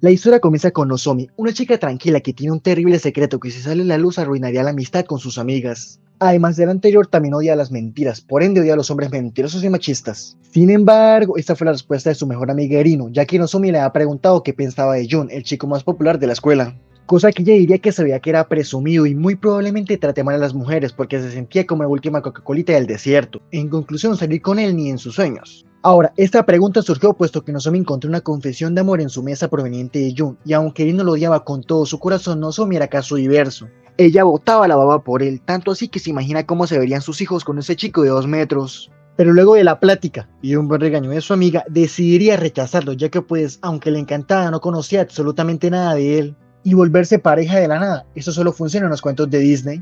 La historia comienza con Nozomi, una chica tranquila que tiene un terrible secreto que si sale a la luz arruinaría la amistad con sus amigas. Además del anterior, también odia las mentiras, por ende odia a los hombres mentirosos y machistas. Sin embargo, esta fue la respuesta de su mejor amiga Erino, ya que Nozomi le ha preguntado qué pensaba de Jun, el chico más popular de la escuela. Cosa que ella diría que sabía que era presumido y muy probablemente trate mal a las mujeres porque se sentía como la última Coca-Colita del desierto. En conclusión, salir con él ni en sus sueños. Ahora, esta pregunta surgió puesto que Nozomi encontró una confesión de amor en su mesa proveniente de Jun, y aunque él no lo odiaba con todo su corazón, Nozomi era caso diverso. Ella botaba la baba por él, tanto así que se imagina cómo se verían sus hijos con ese chico de 2 metros. Pero luego de la plática y de un buen regaño de su amiga, decidiría rechazarlo, ya que pues, aunque le encantaba, no conocía absolutamente nada de él. Y volverse pareja de la nada, eso solo funciona en los cuentos de Disney.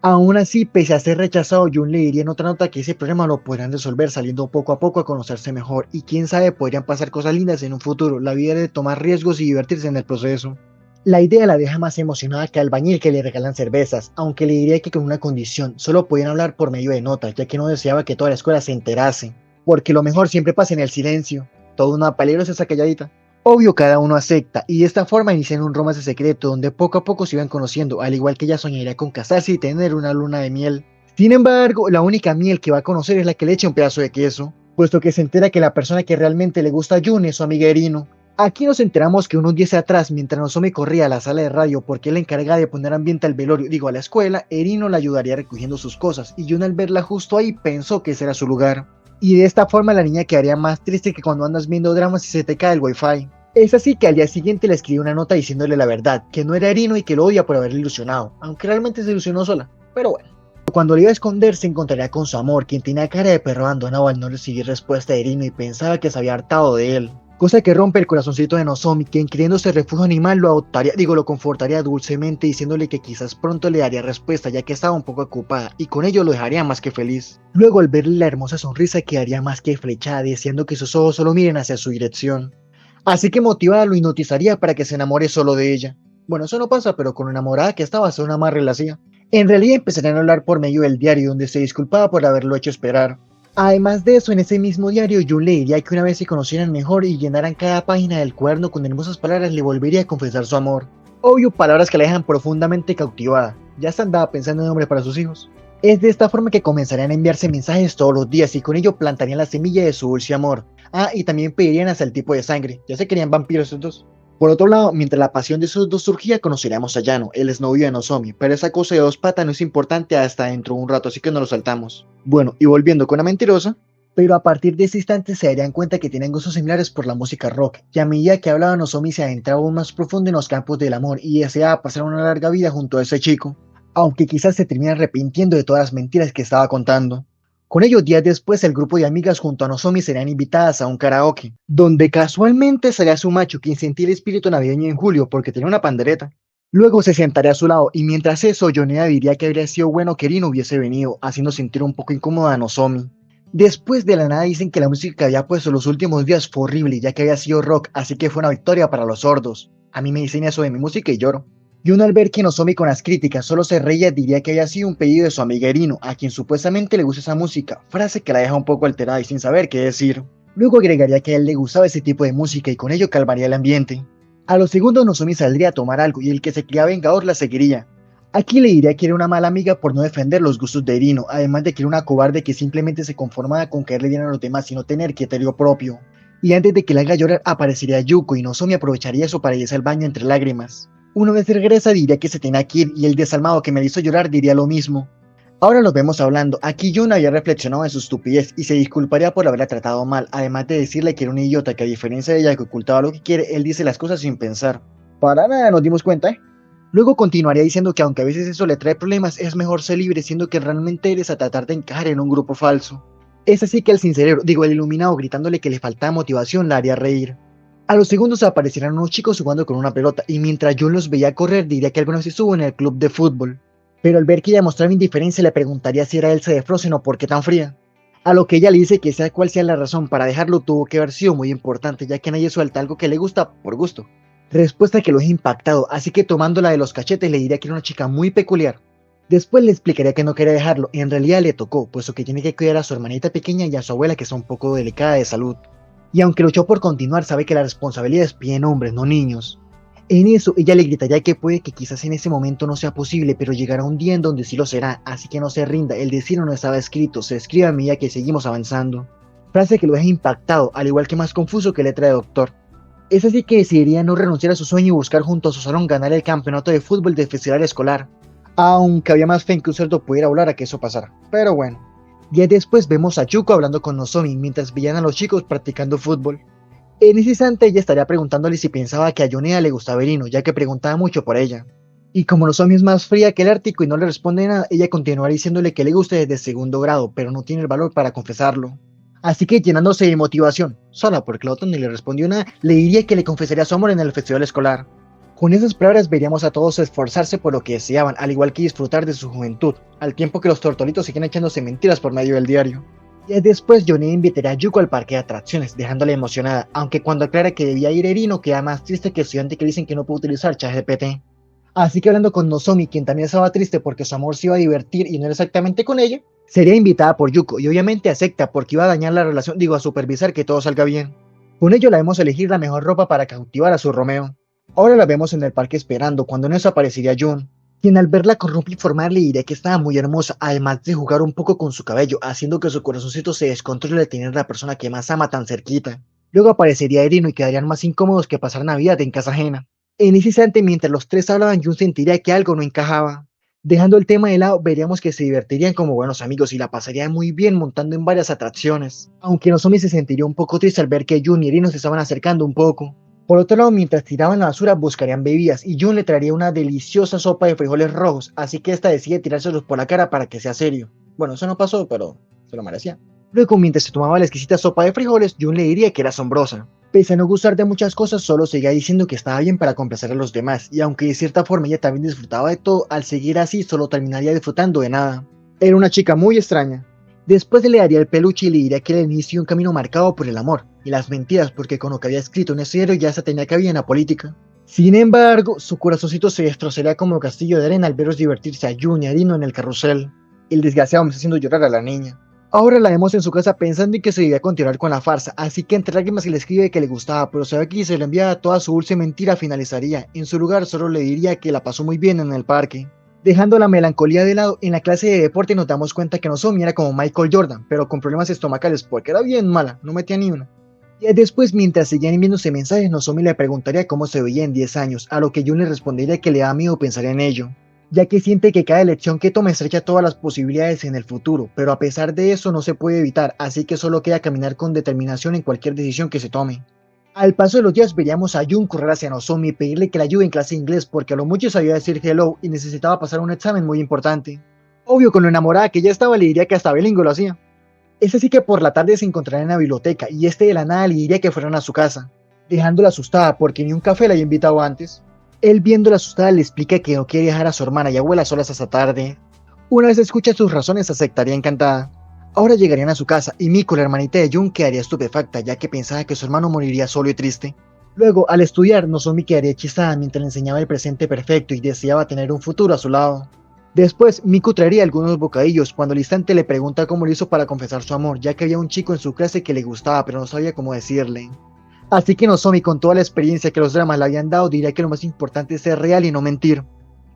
Aún así, pese a ser rechazado, Jun le diría en otra nota que ese problema lo podrán resolver saliendo poco a poco a conocerse mejor, y quién sabe, podrían pasar cosas lindas en un futuro. La vida es de tomar riesgos y divertirse en el proceso. La idea la deja más emocionada que al albañil que le regalan cervezas, aunque le diría que con una condición: solo podían hablar por medio de notas, ya que no deseaba que toda la escuela se enterase, porque lo mejor siempre pasa en el silencio. Toda una peligrosa esa calladita. Obvio, cada uno acepta, y de esta forma inician un romance secreto donde poco a poco se iban conociendo, al igual que ella soñaría con casarse y tener una luna de miel. Sin embargo, la única miel que va a conocer es la que le echa un pedazo de queso, puesto que se entera que la persona que realmente le gusta a Jun es su amiga Erino. Aquí nos enteramos que unos días atrás, mientras Nozomi corría a la sala de radio porque él la encargaba de poner ambiente al velorio, digo a la escuela, Erino la ayudaría recogiendo sus cosas, y Jun al verla justo ahí pensó que ese era su lugar. Y de esta forma la niña quedaría más triste que cuando andas viendo dramas y se te cae el wifi. Es así que al día siguiente le escribió una nota diciéndole la verdad, que no era Erino y que lo odia por haberle ilusionado, aunque realmente se ilusionó sola, pero bueno. Cuando le iba a esconder se encontraría con su amor, quien tenía cara de perro abandonado al no recibir respuesta de Erino y pensaba que se había hartado de él. Cosa que rompe el corazoncito de Nozomi, quien creyéndose refugio animal lo adoptaría, lo confortaría dulcemente diciéndole que quizás pronto le daría respuesta ya que estaba un poco ocupada, y con ello lo dejaría más que feliz. Luego al verle la hermosa sonrisa quedaría más que flechada, deseando que sus ojos solo miren hacia su dirección. Así que motivada lo hipnotizaría para que se enamore solo de ella. Bueno, eso no pasa, pero con una enamorada que estaba a una más relación. En realidad empezarían a hablar por medio del diario, donde se disculpaba por haberlo hecho esperar. Además de eso, en ese mismo diario, Jun le diría que una vez se conocieran mejor y llenaran cada página del cuaderno con hermosas palabras, le volvería a confesar su amor. Obvio, palabras que la dejan profundamente cautivada. Ya se andaba pensando en nombre para sus hijos. Es de esta forma que comenzarían a enviarse mensajes todos los días y con ello plantarían la semilla de su dulce amor. Ah, y también pedirían hasta el tipo de sangre. Ya se querían vampiros estos dos. Por otro lado, mientras la pasión de esos dos surgía, conoceríamos a Yano, el exnovio de Nozomi, pero esa cosa de 2 patas no es importante hasta dentro de un rato, así que no lo saltamos. Bueno, y volviendo con la mentirosa, pero a partir de ese instante se darían cuenta que tienen gustos similares por la música rock, y a medida que hablaba Nozomi se adentraba aún más profundo en los campos del amor y deseaba pasar una larga vida junto a ese chico, aunque quizás se termine arrepintiendo de todas las mentiras que estaba contando. Con ello, días después, el grupo de amigas junto a Nozomi serían invitadas a un karaoke, donde casualmente sería su macho quien sentía el espíritu navideño en julio porque tenía una pandereta. Luego se sentaría a su lado y mientras eso, Yonea diría que habría sido bueno que Rin hubiese venido, haciendo sentir un poco incómoda a Nozomi. Después de la nada dicen que la música que había puesto los últimos días fue horrible ya que había sido rock, así que fue una victoria para los sordos. A mí me dicen eso de mi música y lloro. Y uno al ver que Nozomi con las críticas solo se reía diría que había sido un pedido de su amiga Erino, a quien supuestamente le gusta esa música, frase que la deja un poco alterada y sin saber qué decir. Luego agregaría que a él le gustaba ese tipo de música y con ello calmaría el ambiente. A los segundos Nozomi saldría a tomar algo y el que se creía vengador la seguiría. Aquí le diría que era una mala amiga por no defender los gustos de Erino, además de que era una cobarde que simplemente se conformaba con caerle bien a los demás y no tener criterio propio. Y antes de que la haga llorar aparecería Yuko y Nozomi aprovecharía eso para irse al baño entre lágrimas. Una vez regresa diría que se tenía que ir y el desalmado que me hizo llorar diría lo mismo. Ahora los vemos hablando. Aquí Jun había reflexionado en su estupidez y se disculparía por haberla tratado mal, además de decirle que era un idiota que a diferencia de ella que ocultaba lo que quiere, él dice las cosas sin pensar. Para nada nos dimos cuenta, ¿eh? Luego continuaría diciendo que aunque a veces eso le trae problemas, es mejor ser libre siendo que realmente eres a tratar de encajar en un grupo falso. Es así que el sincero, el iluminado gritándole que le faltaba motivación la haría reír. A los segundos aparecerán unos chicos jugando con una pelota y mientras Jun los veía correr diría que alguna vez estuvo en el club de fútbol. Pero al ver que ella mostraba indiferencia le preguntaría si era Elsa de Frozen o por qué tan fría. A lo que ella le dice que sea cual sea la razón para dejarlo tuvo que haber sido muy importante ya que nadie suelta algo que le gusta por gusto. Respuesta que lo deja impactado, así que tomándola de los cachetes le diría que era una chica muy peculiar. Después le explicaría que no quería dejarlo y en realidad le tocó, puesto que tiene que cuidar a su hermanita pequeña y a su abuela que está un poco delicada de salud. y aunque luchó por continuar, sabe que las responsabilidades piden hombres, no niños. En eso, ella le gritaría que puede que quizás en ese momento no sea posible, pero llegará un día en donde sí lo será, así que no se rinda, el destino no estaba escrito, se escribe a medida que seguimos avanzando. Frase que lo deja impactado, al igual que más confuso que letra de doctor. Es así que decidiría no renunciar a su sueño y buscar junto a su salón ganar el campeonato de fútbol del festival escolar, aunque había más fe en que un cerdo pudiera volar a que eso pasara, pero bueno. Días después vemos a Yuko hablando con Nozomi mientras veían a los chicos practicando fútbol. En ese instante ella estaría preguntándole si pensaba que a Yonea le gustaba Erino, ya que preguntaba mucho por ella. Y como Nozomi es más fría que el Ártico y no le responde nada, ella continuará diciéndole que le gusta desde segundo grado, pero no tiene el valor para confesarlo. Así que llenándose de motivación, sola porque la otra ni le respondió nada, le diría que le confesaría su amor en el festival escolar. Con esas palabras veríamos a todos esforzarse por lo que deseaban, al igual que disfrutar de su juventud, al tiempo que los tortolitos siguen echándose mentiras por medio del diario. Días después, Johnny invitaría a Yuko al parque de atracciones, dejándola emocionada, aunque cuando aclara que debía ir Erino queda más triste que estudiante que dicen que no puede utilizar ChatGPT. Así que hablando con Nozomi, quien también estaba triste porque su amor se iba a divertir y no era exactamente con ella, sería invitada por Yuko y obviamente acepta porque iba a dañar la relación, a supervisar que todo salga bien. Con ello la vemos elegir la mejor ropa para cautivar a su Romeo. Ahora la vemos en el parque esperando, cuando en eso aparecería Jun, quien al verla con ropa informal le diría que estaba muy hermosa, además de jugar un poco con su cabello, haciendo que su corazoncito se descontrole de tener a la persona que más ama tan cerquita. Luego aparecería Erino y quedarían más incómodos que pasar Navidad en casa ajena. En ese instante, mientras los tres hablaban, Jun sentiría que algo no encajaba. Dejando el tema de lado, veríamos que se divertirían como buenos amigos y la pasarían muy bien montando en varias atracciones. Aunque Nozomi se sentiría un poco triste al ver que Jun y Erino se estaban acercando un poco. Por otro lado, mientras tiraban la basura, buscarían bebidas y Jun le traería una deliciosa sopa de frijoles rojos, así que esta decide tirárselos por la cara para que sea serio. Bueno, eso no pasó, pero se lo merecía. Luego, mientras se tomaba la exquisita sopa de frijoles, Jun le diría que era asombrosa. Pese a no gustar de muchas cosas, solo seguía diciendo que estaba bien para complacer a los demás, y aunque de cierta forma ella también disfrutaba de todo, al seguir así solo terminaría disfrutando de nada. Era una chica muy extraña. Después le daría el peluche y le diría que era el inicio de un camino marcado por el amor y las mentiras, porque con lo que había escrito en ese diario ya se tenía cabida en la política. Sin embargo, su corazoncito se destrozaría como castillo de arena al verlos divertirse a Jun y a Erino en el carrusel. El desgraciado me está haciendo llorar a la niña. Ahora la vemos en su casa pensando en que se debía continuar con la farsa, así que entre lágrimas le escribe que le gustaba, pero sabe que si se le enviaba toda su dulce mentira finalizaría. En su lugar solo le diría que la pasó muy bien en el parque. Dejando la melancolía de lado, en la clase de deporte nos damos cuenta que Nozomi era como Michael Jordan, pero con problemas estomacales porque era bien mala, no metía ni una. Y después, mientras seguían enviándose mensajes, Nozomi le preguntaría cómo se veía en 10 años, a lo que Jun le respondería que le da miedo pensar en ello, ya que siente que cada elección que tome estrecha todas las posibilidades en el futuro, pero a pesar de eso no se puede evitar, así que solo queda caminar con determinación en cualquier decisión que se tome. Al paso de los días veríamos a Jun correr hacia Nozomi y pedirle que le ayude en clase de inglés porque a lo mucho sabía decir hello y necesitaba pasar un examen muy importante. Obvio, con lo enamorada que ya estaba le diría que hasta bilingüe lo hacía. Es así que por la tarde se encontrarían en la biblioteca y este de la nada le diría que fueran a su casa, dejándola asustada porque ni un café la había invitado antes. Él viéndola asustada le explica que no quiere dejar a su hermana y abuela solas hasta tarde. Una vez escucha sus razones aceptaría encantada. Ahora llegarían a su casa y Miko, la hermanita de Jun, quedaría estupefacta ya que pensaba que su hermano moriría solo y triste. Luego, al estudiar, Nozomi quedaría hechizada mientras le enseñaba el presente perfecto y deseaba tener un futuro a su lado. Después, Miku traería algunos bocadillos cuando el instante le pregunta cómo lo hizo para confesar su amor, ya que había un chico en su clase que le gustaba pero no sabía cómo decirle. Así que Nozomi, con toda la experiencia que los dramas le habían dado, diría que lo más importante es ser real y no mentir.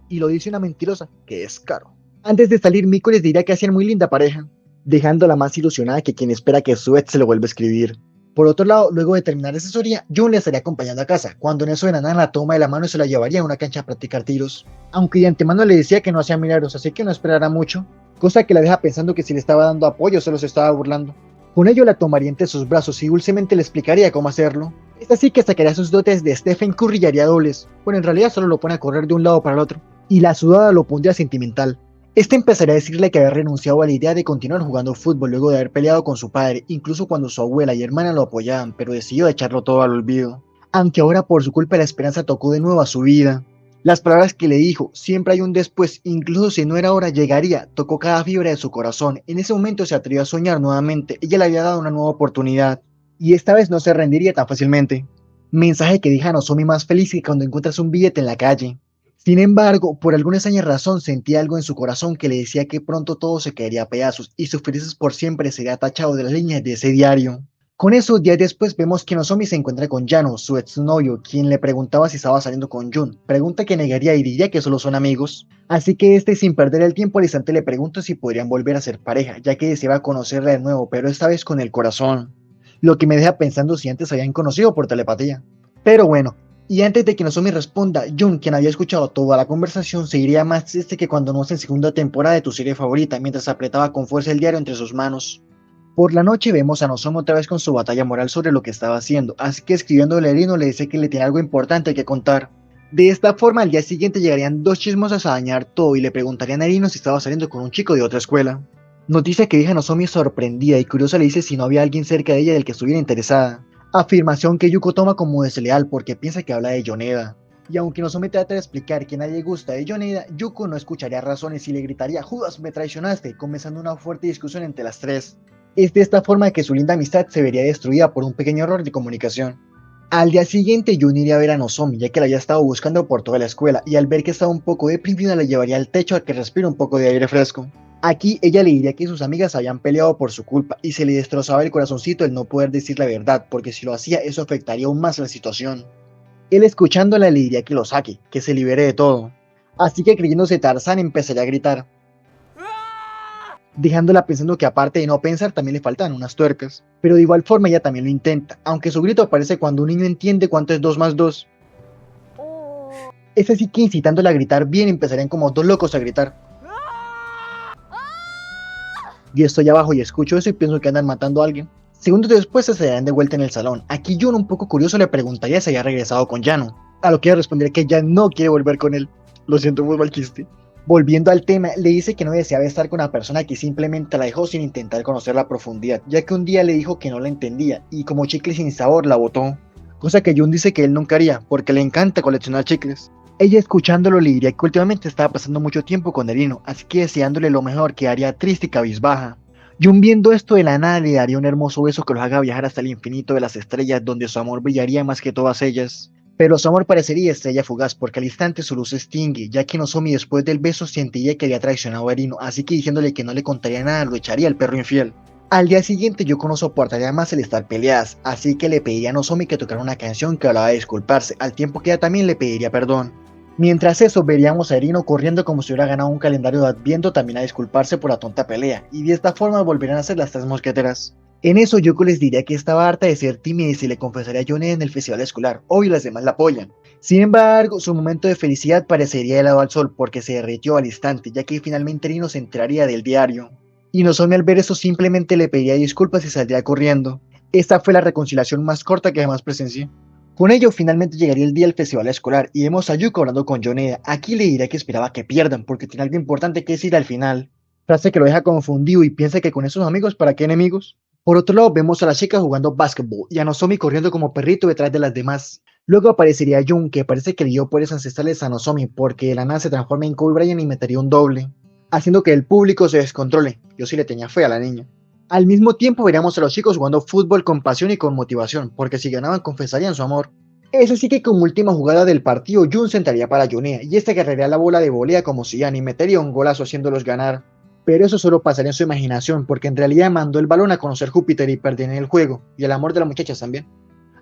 Y lo dice una mentirosa, que es caro. Antes de salir, Miku les diría que hacían muy linda pareja, dejándola más ilusionada que quien espera que su ex se lo vuelva a escribir. Por otro lado, luego de terminar esa asesoría, Jun le estaría acompañando a casa, cuando en eso de la nada la toma de la mano y se la llevaría a una cancha a practicar tiros. Aunque de antemano le decía que no hacía milagros, así que no esperará mucho, cosa que la deja pensando que si le estaba dando apoyo se los estaba burlando. Con ello la tomaría entre sus brazos y dulcemente le explicaría cómo hacerlo. Es así que sacaría sus dotes de Stephen Curry y haría dobles, bueno en realidad solo lo pone a correr de un lado para el otro, y la sudada lo pondría sentimental. Este empezaría a decirle que había renunciado a la idea de continuar jugando fútbol luego de haber peleado con su padre, incluso cuando su abuela y hermana lo apoyaban, pero decidió echarlo todo al olvido. Aunque ahora por su culpa la esperanza tocó de nuevo a su vida. Las palabras que le dijo, siempre hay un después, incluso si no era ahora llegaría, tocó cada fibra de su corazón. En ese momento se atrevió a soñar nuevamente, ella le había dado una nueva oportunidad, y esta vez no se rendiría tan fácilmente. Mensaje que deja a Nozomi más feliz que cuando encuentras un billete en la calle. Sin embargo, por alguna extraña razón sentía algo en su corazón que le decía que pronto todo se caería a pedazos y sus felices por siempre sería tachado de las líneas de ese diario. Con eso, días después vemos que Nozomi se encuentra con Yano, su exnovio, quien le preguntaba si estaba saliendo con Jun, pregunta que negaría y diría que solo son amigos. Así que este, sin perder el tiempo al instante, le pregunta si podrían volver a ser pareja, ya que deseaba conocerla de nuevo, pero esta vez con el corazón. Lo que me deja pensando si antes se habían conocido por telepatía. Pero bueno, y antes de que Nozomi responda, Jun, quien había escuchado toda la conversación, se iría más triste que cuando no es en segunda temporada de tu serie favorita, mientras apretaba con fuerza el diario entre sus manos. Por la noche vemos a Nozomi otra vez con su batalla moral sobre lo que estaba haciendo, así que escribiéndole a Erino le dice que le tiene algo importante que contar. De esta forma, al día siguiente llegarían dos chismosas a dañar todo y le preguntarían a Erino si estaba saliendo con un chico de otra escuela. Noticia que deja a Nozomi sorprendida y curiosa le dice si no había alguien cerca de ella del que estuviera interesada. Afirmación que Yuko toma como desleal porque piensa que habla de Yoneda. Y aunque Nozomi trata de explicar que nadie gusta de Yoneda, Yuko no escucharía razones y le gritaría "Judas, me traicionaste", comenzando una fuerte discusión entre las tres. Es de esta forma que su linda amistad se vería destruida por un pequeño error de comunicación. Al día siguiente Jun iría a ver a Nozomi ya que la había estado buscando por toda la escuela y al ver que estaba un poco deprimida la llevaría al techo a que respire un poco de aire fresco. Aquí ella le diría que sus amigas habían peleado por su culpa y se le destrozaba el corazoncito el no poder decir la verdad porque si lo hacía eso afectaría aún más la situación. Él escuchándola le diría que lo saque, que se libere de todo. Así que creyéndose Tarzán empezaría a gritar, dejándola pensando que aparte de no pensar también le faltan unas tuercas. Pero de igual forma ella también lo intenta, aunque su grito aparece cuando un niño entiende cuánto es 2 más 2. Es así que incitándola a gritar bien empezarían como dos locos a gritar. Y estoy abajo y escucho eso y pienso que andan matando a alguien. Segundos después se hallarán de vuelta en el salón. Aquí Jun, un poco curioso, le preguntaría si había regresado con Yano, a lo que ella respondería que ya no quiere volver con él. Lo siento, muy mal chiste. Volviendo al tema, le dice que no deseaba estar con una persona que simplemente la dejó sin intentar conocerla a profundidad, ya que un día le dijo que no la entendía y como chicle sin sabor la botó. Cosa que Jun dice que él nunca haría, porque le encanta coleccionar chicles. Ella escuchándolo le diría que últimamente estaba pasando mucho tiempo con Erino, así que deseándole lo mejor quedaría triste y cabizbaja. Jun viendo esto de la nada le daría un hermoso beso que los haga viajar hasta el infinito de las estrellas donde su amor brillaría más que todas ellas. Pero su amor parecería estrella fugaz porque al instante su luz se extingue, ya que Nozomi después del beso sentiría que había traicionado a Erino, así que diciéndole que no le contaría nada lo echaría al perro infiel. Al día siguiente Yoko no soportaría más el estar peleadas, así que le pediría a Nozomi que tocara una canción que hablaba de disculparse, al tiempo que ella también le pediría perdón. Mientras eso veríamos a Erino corriendo como si hubiera ganado un calendario de Adviento también a disculparse por la tonta pelea, y de esta forma volverían a ser las tres mosqueteras. En eso Yoko les diría que estaba harta de ser tímida y se le confesaría a Yone en el festival escolar, obvio las demás la apoyan. Sin embargo, su momento de felicidad parecería helado al sol porque se derritió al instante, ya que finalmente Erino se enteraría del diario. Y Nozomi al ver eso simplemente le pediría disculpas y saldría corriendo. Esta fue la reconciliación más corta que jamás presencié. Con ello finalmente llegaría el día del festival escolar y vemos a Yuko hablando con Yoneda. Aquí le dirá que esperaba que pierdan porque tiene algo importante que decir al final. Frase que lo deja confundido y piensa que con esos amigos, ¿para qué enemigos? Por otro lado, vemos a la chica jugando básquetbol y a Nozomi corriendo como perrito detrás de las demás. Luego aparecería Jun, que parece que le dio poderes ancestrales a Nozomi porque de la nada se transforma en Kobe Bryant y metería un doble, haciendo que el público se descontrole. Yo sí le tenía fe a la niña. Al mismo tiempo veríamos a los chicos jugando fútbol con pasión y con motivación, porque si ganaban confesarían su amor. Es así que como última jugada del partido, Jun sentaría para Yonea y este agarraría la bola de volea como si ya ni metería un golazo haciéndolos ganar. Pero eso solo pasaría en su imaginación, porque en realidad mandó el balón a conocer Júpiter y perder en el juego, y el amor de las muchachas también.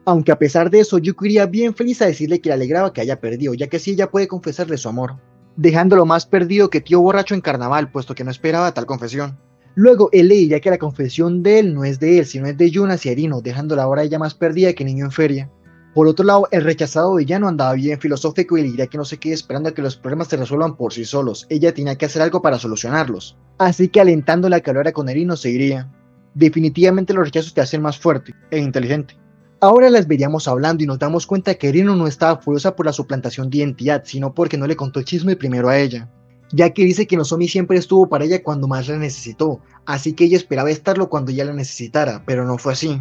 Aunque a pesar de eso, Yuko iría bien feliz a decirle que le alegraba que haya perdido, ya que así ella puede confesarle su amor, dejándolo más perdido que tío borracho en carnaval, puesto que no esperaba tal confesión. Luego él le diría que la confesión de él no es de él, sino es de Jun hacia Erino, dejándola ahora ella más perdida que niño en feria. Por otro lado, el rechazado villano andaba bien filosófico y le diría que no se quede esperando a que los problemas se resuelvan por sí solos, ella tenía que hacer algo para solucionarlos. Así que alentándola a que hablara con Erino se iría. Definitivamente los rechazos te hacen más fuerte e inteligente. Ahora las veríamos hablando y nos damos cuenta que Erino no estaba furiosa por la suplantación de identidad, sino porque no le contó el chisme primero a ella, ya que dice que Nozomi siempre estuvo para ella cuando más la necesitó, así que ella esperaba estarlo cuando ella la necesitara, pero no fue así.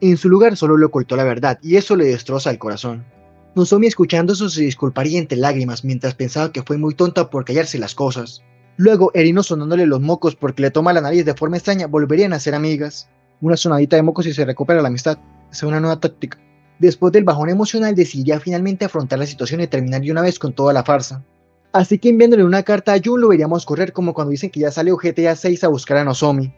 En su lugar solo le ocultó la verdad y eso le destroza el corazón. Nozomi escuchando eso se disculparía entre lágrimas mientras pensaba que fue muy tonta por callarse las cosas. Luego Erino sonándole los mocos porque le toma la nariz de forma extraña volverían a ser amigas. Una sonadita de mocos y se recupera la amistad. Es una nueva táctica. Después del bajón emocional decidiría finalmente afrontar la situación y terminar de una vez con toda la farsa. Así que enviándole una carta a Jun lo veríamos correr como cuando dicen que ya sale GTA 6 a buscar a Nozomi.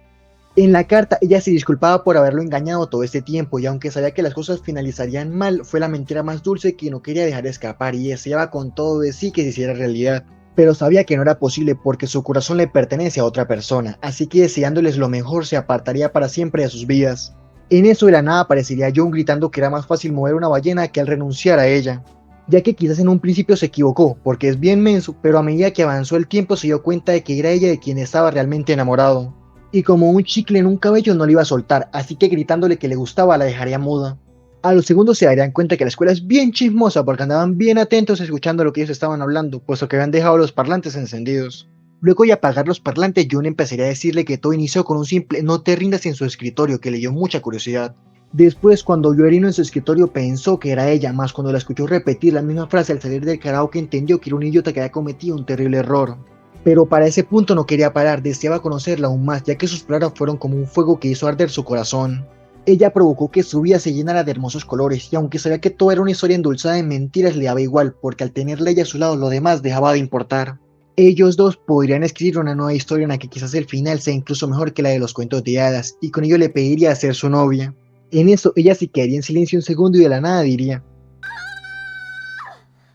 En la carta, ella se disculpaba por haberlo engañado todo este tiempo y aunque sabía que las cosas finalizarían mal, fue la mentira más dulce que no quería dejar escapar y deseaba con todo de sí que se hiciera realidad. Pero sabía que no era posible porque su corazón le pertenece a otra persona, así que deseándoles lo mejor se apartaría para siempre de sus vidas. En eso de la nada aparecería John gritando que era más fácil mover una ballena que al renunciar a ella, ya que quizás en un principio se equivocó, porque es bien menso, pero a medida que avanzó el tiempo se dio cuenta de que era ella de quien estaba realmente enamorado. Y como un chicle en un cabello no le iba a soltar, así que gritándole que le gustaba la dejaría muda. A los segundos se darían cuenta que la escuela es bien chismosa porque andaban bien atentos escuchando lo que ellos estaban hablando, puesto que habían dejado los parlantes encendidos. Luego de apagar los parlantes, Jun empezaría a decirle que todo inició con un simple no te rindas en su escritorio que le dio mucha curiosidad. Después, cuando vio a Erino en su escritorio, pensó que era ella, más cuando la escuchó repetir la misma frase al salir del karaoke entendió que era un idiota que había cometido un terrible error. Pero para ese punto no quería parar, deseaba conocerla aún más, ya que sus palabras fueron como un fuego que hizo arder su corazón. Ella provocó que su vida se llenara de hermosos colores, y aunque sabía que todo era una historia endulzada en mentiras, le daba igual, porque al tenerla ella a su lado lo demás dejaba de importar. Ellos dos podrían escribir una nueva historia en la que quizás el final sea incluso mejor que la de los cuentos de hadas, y con ello le pediría ser su novia. En eso ella se quedaría en silencio un segundo y de la nada diría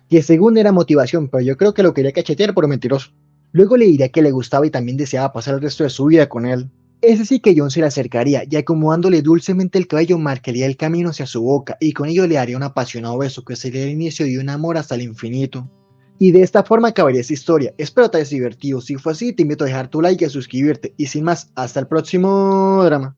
que según era motivación, pero yo creo que lo quería cachetear por mentiroso. Luego le diría que le gustaba y también deseaba pasar el resto de su vida con él. Ese sí que John se le acercaría y acomodándole dulcemente el cabello marcaría el camino hacia su boca y con ello le haría un apasionado beso que sería el inicio de un amor hasta el infinito. Y de esta forma acabaría esta historia. Espero te hayas divertido. Si fue así, te invito a dejar tu like y a suscribirte. Y sin más, hasta el próximo drama.